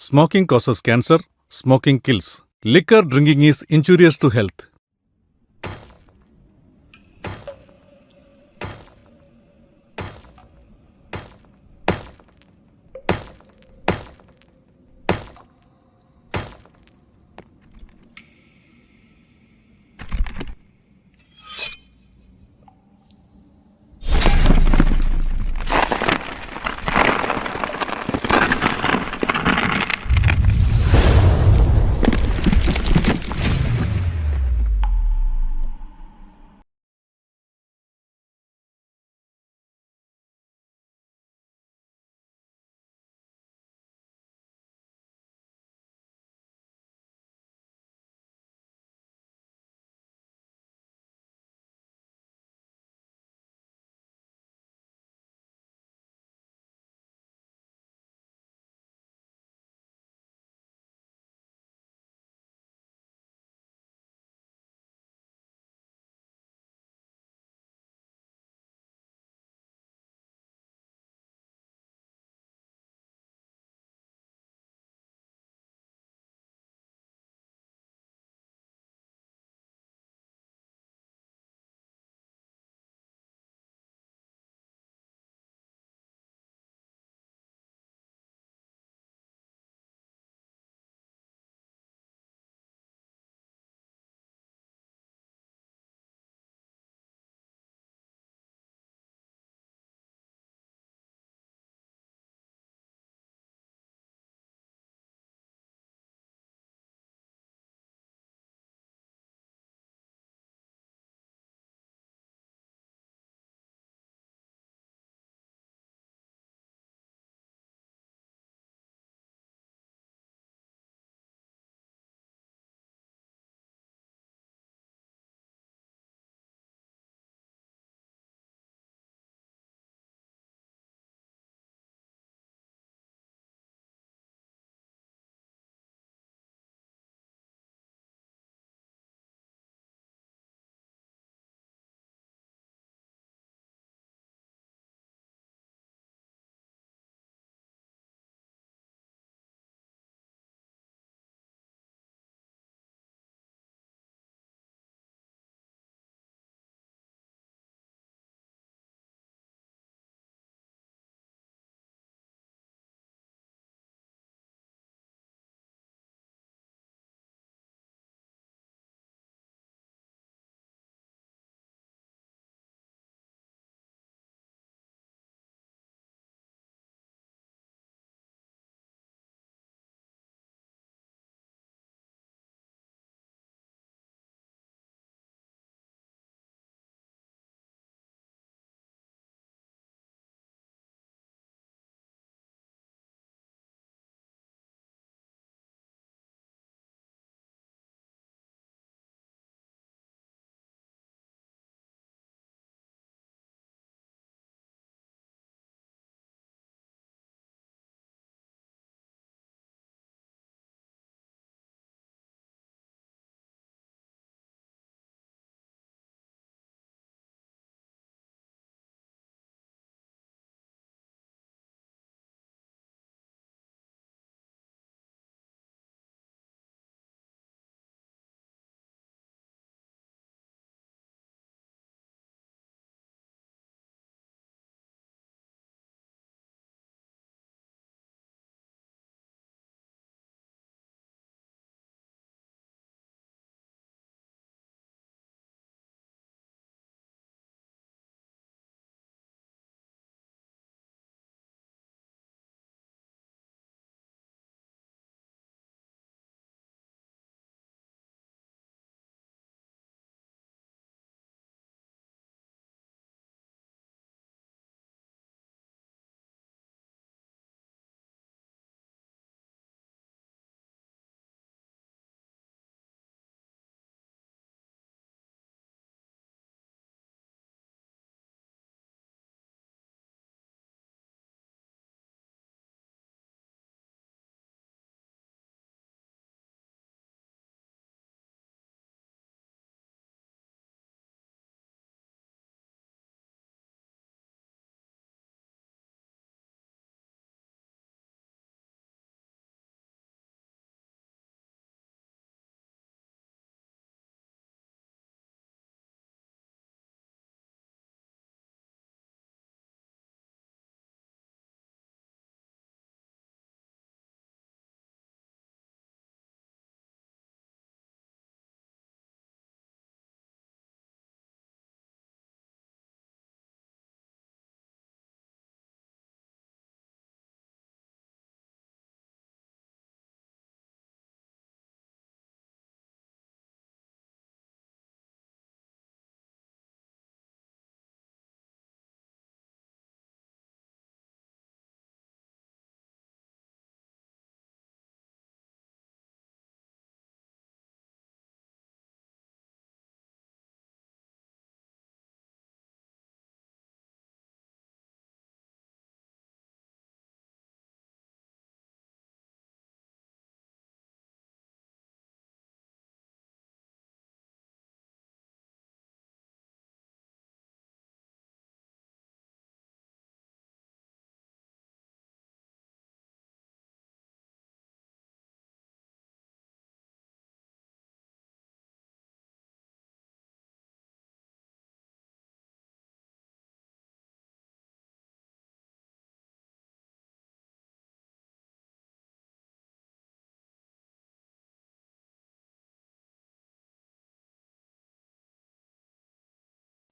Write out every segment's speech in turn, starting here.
Smoking causes cancer. Smoking kills. Liquor drinking is injurious to health.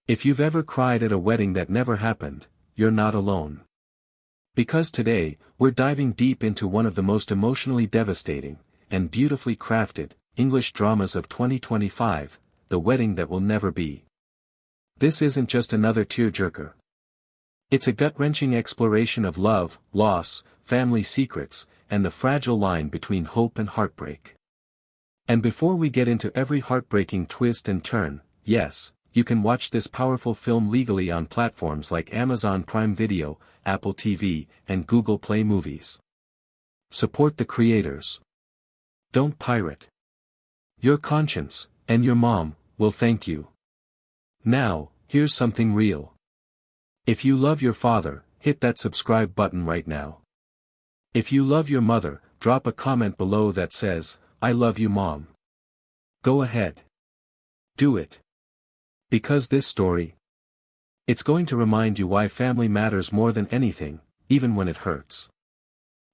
If you've ever cried at a wedding that never happened, you're not alone. Because today, we're diving deep into one of the most emotionally devastating, and beautifully crafted, English dramas of 2025, The Wedding That Will Never Be. This isn't just another tearjerker. It's a gut-wrenching exploration of love, loss, family secrets, and the fragile line between hope and heartbreak. And before we get into every heartbreaking twist and turn, yes, you can watch this powerful film legally on platforms like Amazon Prime Video, Apple TV, and Google Play Movies. Support the creators. Don't pirate. Your conscience, and your mom, will thank you. Now, here's something real. If you love your father, hit that subscribe button right now. If you love your mother, drop a comment below that says, "I love you, Mom." Go ahead. Do it. Because this story, it's going to remind you why family matters more than anything, even when it hurts.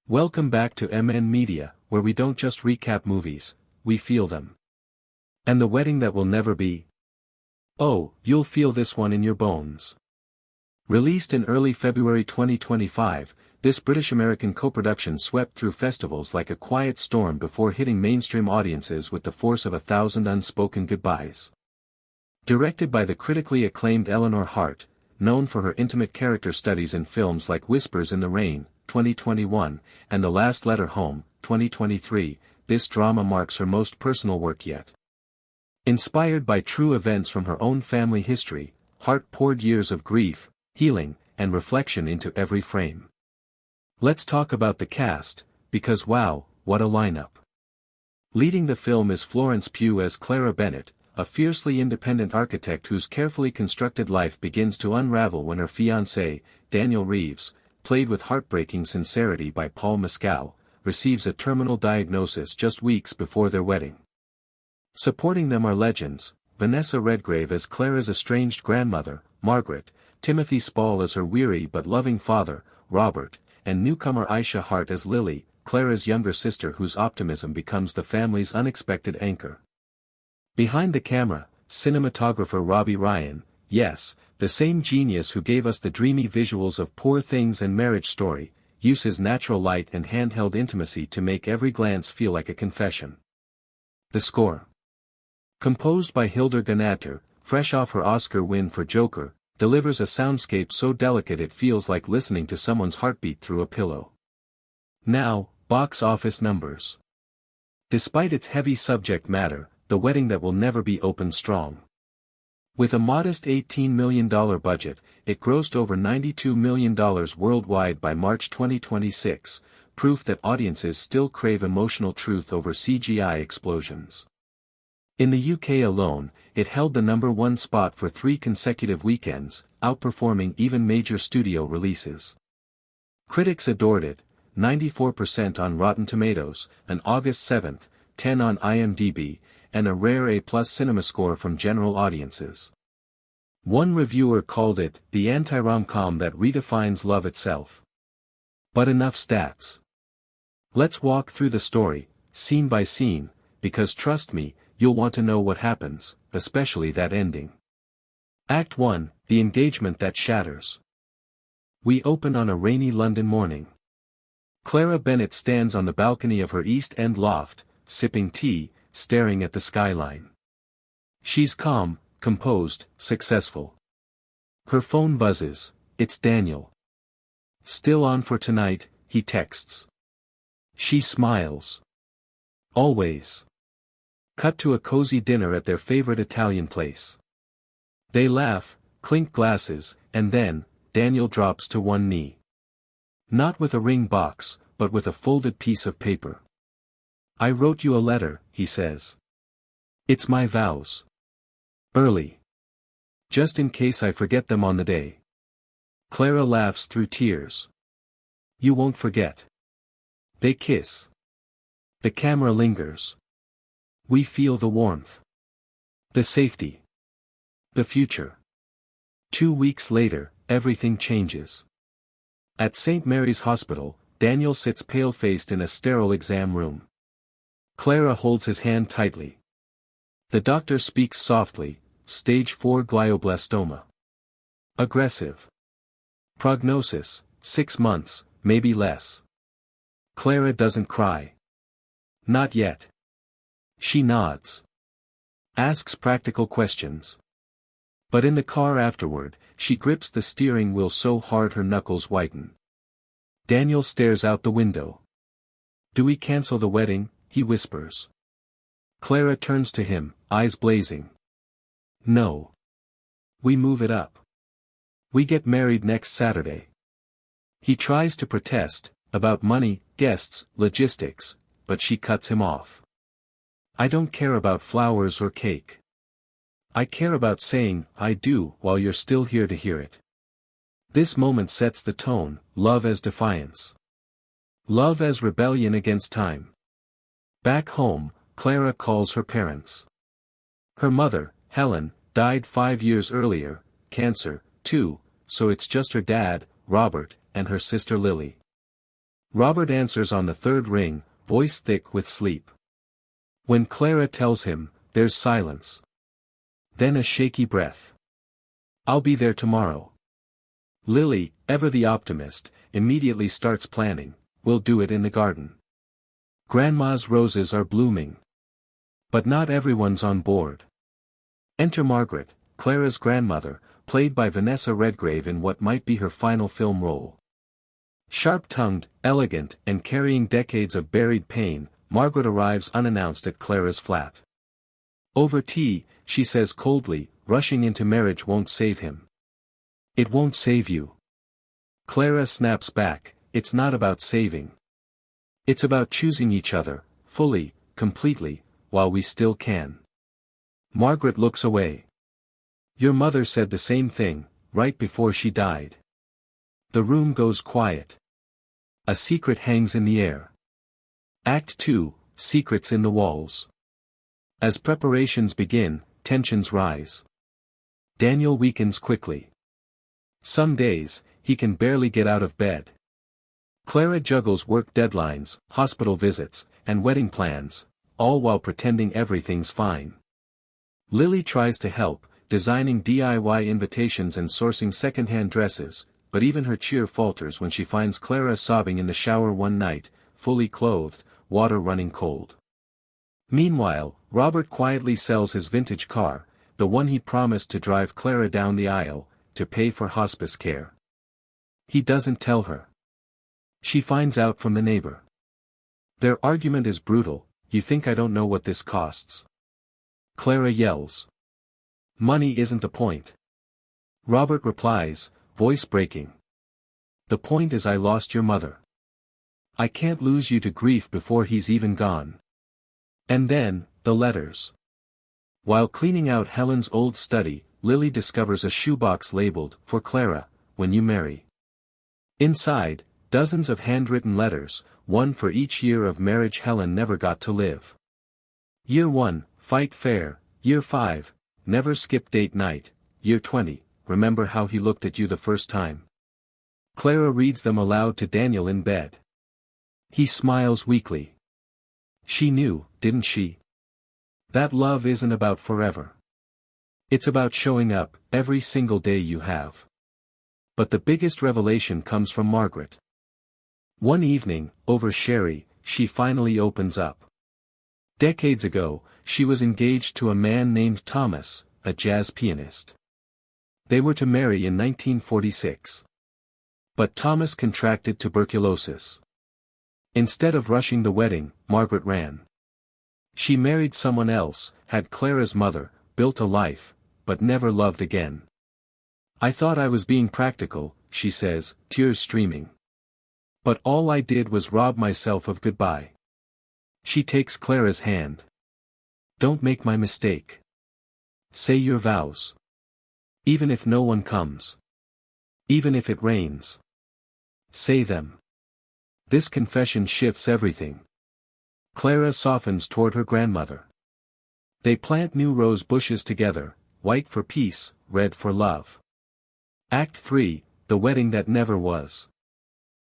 Welcome back to MN Media, where we don't just recap movies, we feel them. And The Wedding That Will Never Be? Oh, you'll feel this one in your bones. Released in early February 2025, this British-American co-production swept through festivals like a quiet storm before hitting mainstream audiences with the force of 1,000 unspoken goodbyes. Directed by the critically acclaimed Eleanor Hart, known for her intimate character studies in films like Whispers in the Rain, 2021, and The Last Letter Home, 2023, this drama marks her most personal work yet. Inspired by true events from her own family history, Hart poured years of grief, healing, and reflection into every frame. Let's talk about the cast, because wow, what a lineup. Leading the film is Florence Pugh as Clara Bennett, a fiercely independent architect whose carefully constructed life begins to unravel when her fiancé, Daniel Reeves, played with heartbreaking sincerity by Paul Mescal, receives a terminal diagnosis just weeks before their wedding. Supporting them are legends, Vanessa Redgrave as Clara's estranged grandmother, Margaret, Timothy Spall as her weary but loving father, Robert, and newcomer Aisha Hart as Lily, Clara's younger sister whose optimism becomes the family's unexpected anchor. Behind the camera, cinematographer Robbie Ryan, yes, the same genius who gave us the dreamy visuals of Poor Things and Marriage Story, uses natural light and handheld intimacy to make every glance feel like a confession. The score. Composed by Hildur Guðnadóttir, fresh off her Oscar win for Joker, delivers a soundscape so delicate it feels like listening to someone's heartbeat through a pillow. Now, box office numbers. Despite its heavy subject matter, The Wedding That Will Never Be opened strong. With a modest $18 million budget, it grossed over $92 million worldwide by March 2026, proof that audiences still crave emotional truth over CGI explosions. In the UK alone, it held the #1 spot for 3 consecutive weekends, outperforming even major studio releases. Critics adored it, 94% on Rotten Tomatoes, an August 7, 10 on IMDb, and a rare A+ CinemaScore from general audiences. One reviewer called it the anti-rom-com that redefines love itself. But enough stats. Let's walk through the story, scene by scene, because trust me, you'll want to know what happens, especially that ending. Act 1, The Engagement That Shatters. We open on a rainy London morning. Clara Bennett stands on the balcony of her East End loft, sipping tea, staring at the skyline. She's calm, composed, successful. Her phone buzzes, it's Daniel. "Still on for tonight," he texts. She smiles. "Always." Cut to a cozy dinner at their favorite Italian place. They laugh, clink glasses, and then, Daniel drops to one knee. Not with a ring box, but with a folded piece of paper. "I wrote you a letter," he says. "It's my vows. Early. Just in case I forget them on the day." Clara laughs through tears. "You won't forget." They kiss. The camera lingers. We feel the warmth. The safety. The future. 2 weeks later, everything changes. At St. Mary's Hospital, Daniel sits pale-faced in a sterile exam room. Clara holds his hand tightly. The doctor speaks softly, stage 4 glioblastoma. Aggressive. Prognosis, 6 months, maybe less. Clara doesn't cry. Not yet. She nods. Asks practical questions. But in the car afterward, she grips the steering wheel so hard her knuckles whiten. Daniel stares out the window. "Do we cancel the wedding?" he whispers. Clara turns to him, eyes blazing. "No. We move it up. We get married next Saturday." He tries to protest, about money, guests, logistics, but she cuts him off. "I don't care about flowers or cake. I care about saying, 'I do,' while you're still here to hear it." This moment sets the tone, love as defiance. Love as rebellion against time. Back home, Clara calls her parents. Her mother, Helen, died 5 years earlier, cancer, too, so it's just her dad, Robert, and her sister Lily. Robert answers on the third ring, voice thick with sleep. When Clara tells him, there's silence. Then a shaky breath. "I'll be there tomorrow." Lily, ever the optimist, immediately starts planning. "We'll do it in the garden. Grandma's roses are blooming." But not everyone's on board. Enter Margaret, Clara's grandmother, played by Vanessa Redgrave in what might be her final film role. Sharp-tongued, elegant, and carrying decades of buried pain, Margaret arrives unannounced at Clara's flat. Over tea, she says coldly, rushing into marriage won't save him. "It won't save you." Clara snaps back, "It's not about saving. It's about choosing each other, fully, completely, while we still can." Margaret looks away. "Your mother said the same thing, right before she died." The room goes quiet. A secret hangs in the air. Act 2, Secrets in the Walls. As preparations begin, tensions rise. Daniel weakens quickly. Some days, he can barely get out of bed. Clara juggles work deadlines, hospital visits, and wedding plans, all while pretending everything's fine. Lily tries to help, designing DIY invitations and sourcing second-hand dresses, but even her cheer falters when she finds Clara sobbing in the shower one night, fully clothed, water running cold. Meanwhile, Robert quietly sells his vintage car, the one he promised to drive Clara down the aisle, to pay for hospice care. He doesn't tell her. She finds out from the neighbor. Their argument is brutal. "You think I don't know what this costs?" Clara yells. "Money isn't the point." Robert replies, voice breaking. "The point is I lost your mother. I can't lose you to grief before he's even gone." And then, the letters. While cleaning out Helen's old study, Lily discovers a shoebox labeled, "For Clara, when you marry." Inside, dozens of handwritten letters, one for each year of marriage Helen never got to live. Year 1, fight fair. Year 5, never skip date night. Year 20, remember how he looked at you the first time. Clara reads them aloud to Daniel in bed. He smiles weakly. She knew, didn't she? That love isn't about forever. It's about showing up, every single day you have. But the biggest revelation comes from Margaret. One evening, over sherry, she finally opens up. Decades ago, she was engaged to a man named Thomas, a jazz pianist. They were to marry in 1946. But Thomas contracted tuberculosis. Instead of rushing the wedding, Margaret ran. She married someone else, had Clara's mother, built a life, but never loved again. "I thought I was being practical," she says, tears streaming. "But all I did was rob myself of goodbye." She takes Clara's hand. "Don't make my mistake. Say your vows. Even if no one comes. Even if it rains. Say them." This confession shifts everything. Clara softens toward her grandmother. They plant new rose bushes together, white for peace, red for love. Act 3, The Wedding That Never Was.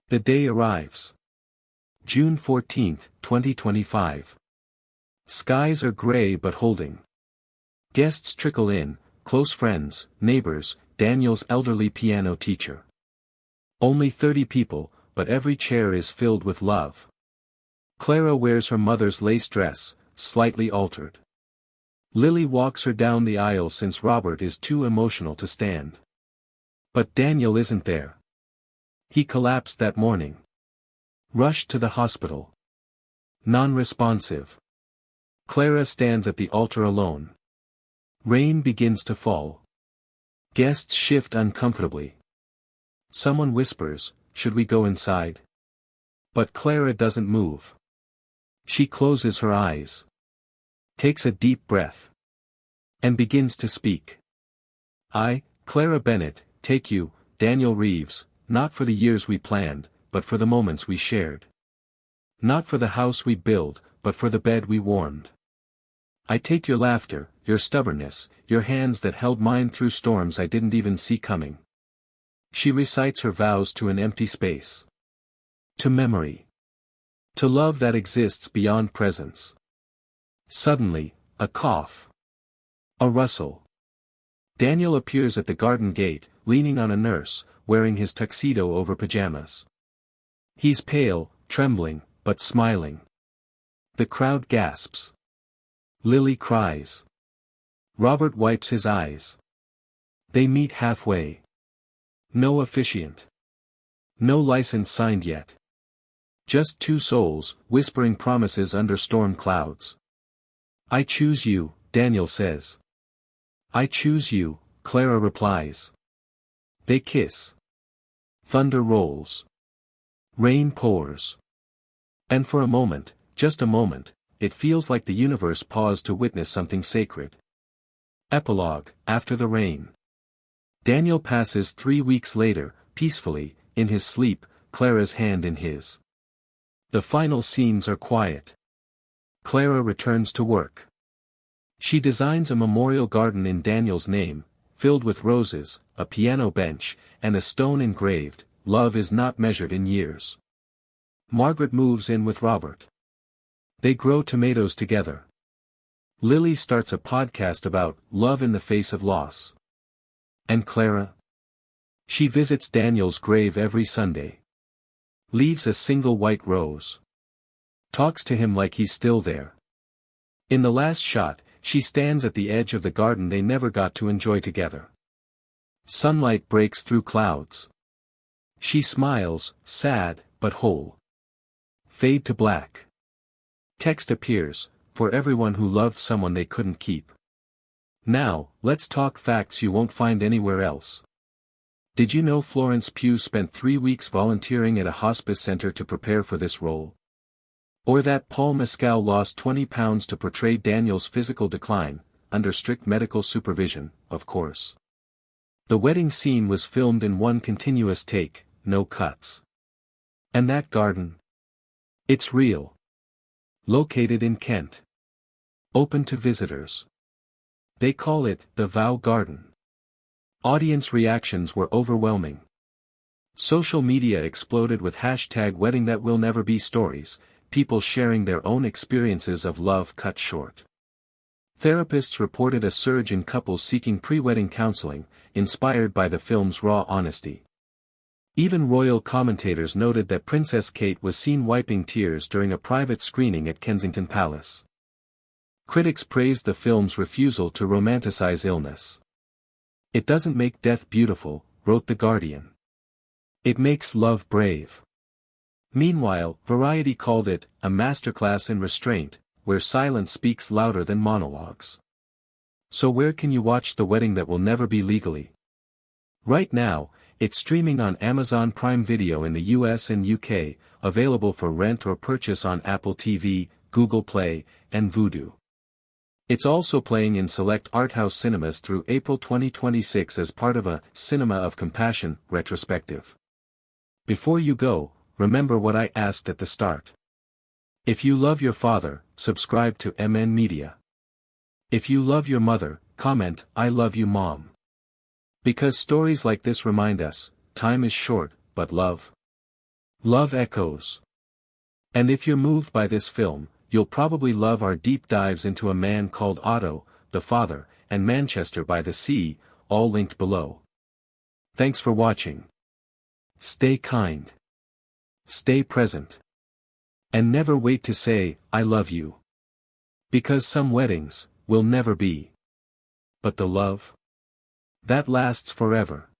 The day arrives. June 14, 2025. Skies are gray but holding. Guests trickle in, close friends, neighbors, Daniel's elderly piano teacher. Only 30 people, but every chair is filled with love. Clara wears her mother's lace dress, slightly altered. Lily walks her down the aisle since Robert is too emotional to stand. But Daniel isn't there. He collapsed that morning. Rushed to the hospital. Non-responsive. Clara stands at the altar alone. Rain begins to fall. Guests shift uncomfortably. Someone whispers, "Should we go inside?" But Clara doesn't move. She closes her eyes. Takes a deep breath. And begins to speak. "I, Clara Bennett, take you, Daniel Reeves, not for the years we planned, but for the moments we shared. Not for the house we built, but for the bed we warmed. I take your laughter, your stubbornness, your hands that held mine through storms I didn't even see coming." She recites her vows to an empty space. To memory. To love that exists beyond presence. Suddenly, a cough. A rustle. Daniel appears at the garden gate, leaning on a nurse, wearing his tuxedo over pajamas. He's pale, trembling, but smiling. The crowd gasps. Lily cries. Robert wipes his eyes. They meet halfway. No officiant. No license signed yet. Just two souls, whispering promises under storm clouds. "I choose you," Daniel says. "I choose you," Clara replies. They kiss. Thunder rolls. Rain pours. And for a moment, just a moment, it feels like the universe paused to witness something sacred. Epilogue, after the rain. Daniel passes 3 weeks later, peacefully, in his sleep, Clara's hand in his. The final scenes are quiet. Clara returns to work. She designs a memorial garden in Daniel's name, filled with roses, a piano bench, and a stone engraved, "Love is not measured in years." Margaret moves in with Robert. They grow tomatoes together. Lily starts a podcast about love in the face of loss. And Clara? She visits Daniel's grave every Sunday. Leaves a single white rose. Talks to him like he's still there. In the last shot, she stands at the edge of the garden they never got to enjoy together. Sunlight breaks through clouds. She smiles, sad, but whole. Fade to black. Text appears, for everyone who loved someone they couldn't keep. Now, let's talk facts you won't find anywhere else. Did you know Florence Pugh spent 3 weeks volunteering at a hospice center to prepare for this role? Or that Paul Mescal lost 20 pounds to portray Daniel's physical decline, under strict medical supervision, of course. The wedding scene was filmed in one continuous take, no cuts. And that garden? It's real. Located in Kent. Open to visitors. They call it the Vow Garden. Audience reactions were overwhelming. Social media exploded with #WeddingThatWillNeverBe stories, people sharing their own experiences of love cut short. Therapists reported a surge in couples seeking pre-wedding counseling, inspired by the film's raw honesty. Even royal commentators noted that Princess Kate was seen wiping tears during a private screening at Kensington Palace. Critics praised the film's refusal to romanticize illness. "It doesn't make death beautiful," wrote The Guardian. "It makes love brave." Meanwhile, Variety called it a masterclass in restraint, where silence speaks louder than monologues. So where can you watch The Wedding That Will Never Be legally? Right now, it's streaming on Amazon Prime Video in the US and UK, available for rent or purchase on Apple TV, Google Play, and Vudu. It's also playing in select arthouse cinemas through April 2026 as part of a Cinema of Compassion retrospective. Before you go, remember what I asked at the start. If you love your father, subscribe to MN Media. If you love your mother, comment, "I love you, Mom." Because stories like this remind us, time is short, but love echoes. And if you're moved by this film, you'll probably love our deep dives into A Man Called Otto, The Father, and Manchester by the Sea, all linked below. Thanks for watching. Stay kind. Stay present. And never wait to say, I love you. Because some weddings will never be. But the love that lasts forever.